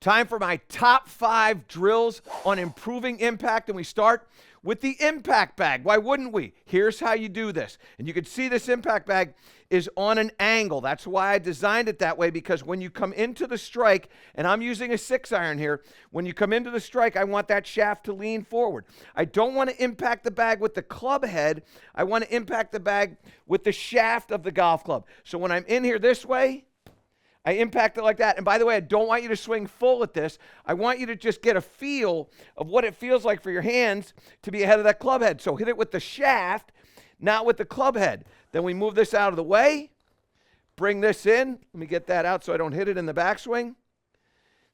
Time for my top 5 drills on improving impact, and we start with the impact bag. Why wouldn't we? Here's how you do this. And you can see this impact bag is on an angle. That's why I designed it that way, because when you come into the strike, and I'm using a 6-iron here, when you come into the strike, I want that shaft to lean forward. I don't want to impact the bag with the club head. I want to impact the bag with the shaft of the golf club. So when I'm in here this way, I impact it like that. And by the way, I don't want you to swing full at this. I want you to just get a feel of what it feels like for your hands to be ahead of that club head. So hit it with the shaft, not with the club head. Then we move this out of the way. Bring this in. Let me get that out so I don't hit it in the backswing.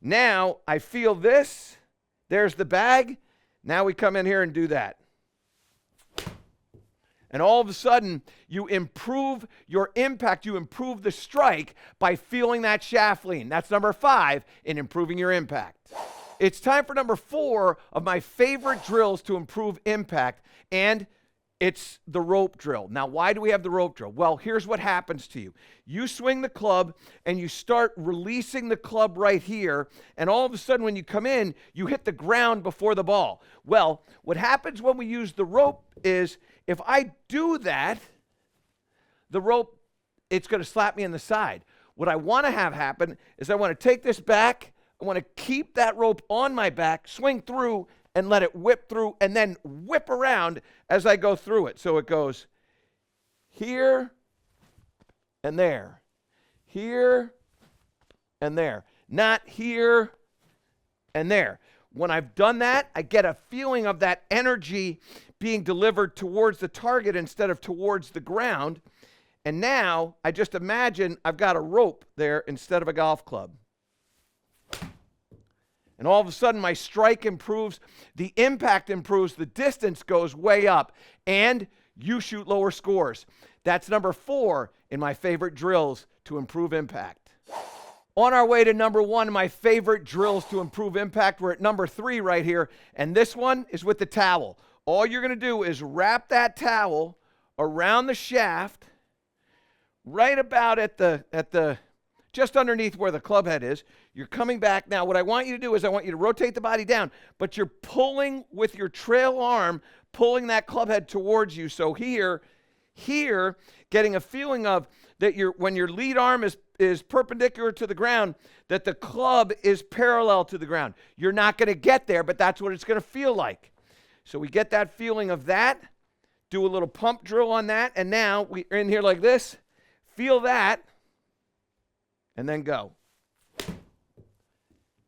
Now I feel this. There's the bag. Now we come in here and do that. And all of a sudden, you improve your impact. You improve the strike by feeling that shaft lean. That's number 5 in improving your impact. It's time for number 4 of my favorite drills to improve impact, and it's the rope drill. Now, why do we have the rope drill? Well, here's what happens to you. You swing the club, and you start releasing the club right here, and all of a sudden, when you come in, you hit the ground before the ball. Well, what happens when we use the rope is, if I do that, the rope, it's going to slap me in the side. What I want to have happen is I want to take this back, I want to keep that rope on my back, swing through, and let it whip through, and then whip around as I go through it. So it goes here and there, here and there, not here and there. When I've done that, I get a feeling of that energy being delivered towards the target instead of towards the ground. And now I just imagine I've got a rope there instead of a golf club. And all of a sudden my strike improves, the impact improves, the distance goes way up, and you shoot lower scores. That's number 4 in my favorite drills to improve impact. On our way to number 1 of my favorite drills to improve impact, we're at number 3 right here, and this one is with the towel. All you're going to do is wrap that towel around the shaft, right about at the just underneath where the club head is. You're coming back. Now, what I want you to do is I want you to rotate the body down, but you're pulling with your trail arm, pulling that club head towards you. So here, getting a feeling of that when your lead arm is perpendicular to the ground, that the club is parallel to the ground. You're not going to get there, but that's what it's going to feel like. So we get that feeling of that, do a little pump drill on that, and now we're in here like this, feel that, and then go.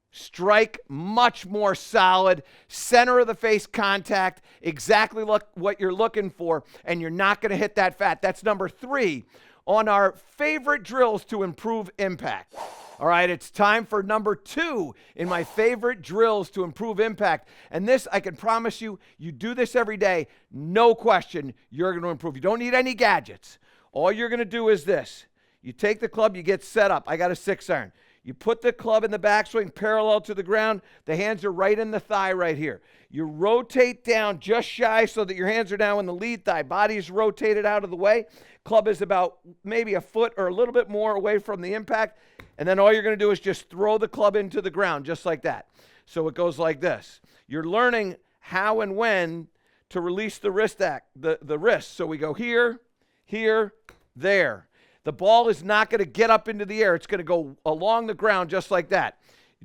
Strike much more solid, center of the face contact, exactly what you're looking for, and you're not going to hit that fat. That's number 3 on our favorite drills to improve impact. All right, it's time for number 2 in my favorite drills to improve impact. And this, I can promise you, you do this every day, no question, you're going to improve. You don't need any gadgets. All you're going to do is this. You take the club, you get set up. I got a 6-iron. You put the club in the backswing parallel to the ground. The hands are right in the thigh right here. You rotate down just shy so that your hands are now in the lead thigh. Body is rotated out of the way. Club is about maybe a foot or a little bit more away from the impact. And then all you're going to do is just throw the club into the ground just like that. So it goes like this. You're learning how and when to release the wrist the wrist. So we go here, here, there. The ball is not going to get up into the air. It's going to go along the ground just like that.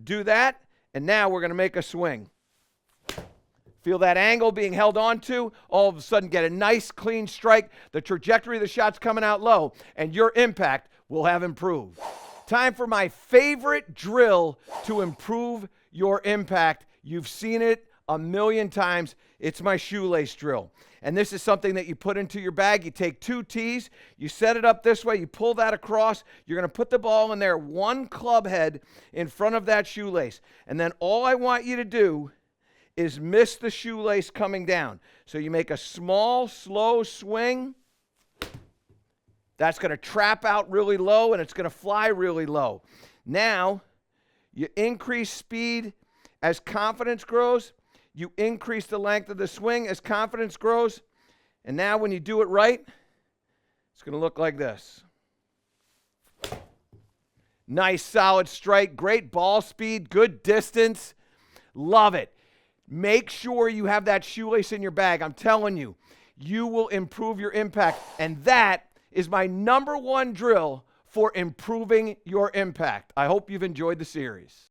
Do that, and now we're going to make a swing. Feel that angle being held on to. All of a sudden, get a nice, clean strike. The trajectory of the shot's coming out low, and your impact will have improved. Time for my favorite drill to improve your impact. You've seen it a million times. It's my shoelace drill. And this is something that you put into your bag. You take 2 tees, you set it up this way, you pull that across. You're going to put the ball in there, 1 club head in front of that shoelace. And then all I want you to do is miss the shoelace coming down. So you make a small, slow swing. That's going to trap out really low, and it's going to fly really low. Now, you increase speed as confidence grows. You increase the length of the swing as confidence grows. And now when you do it right, it's going to look like this. Nice solid strike, great ball speed, good distance. Love it. Make sure you have that shoelace in your bag. I'm telling you, you will improve your impact. And that is my number one drill for improving your impact. I hope you've enjoyed the series.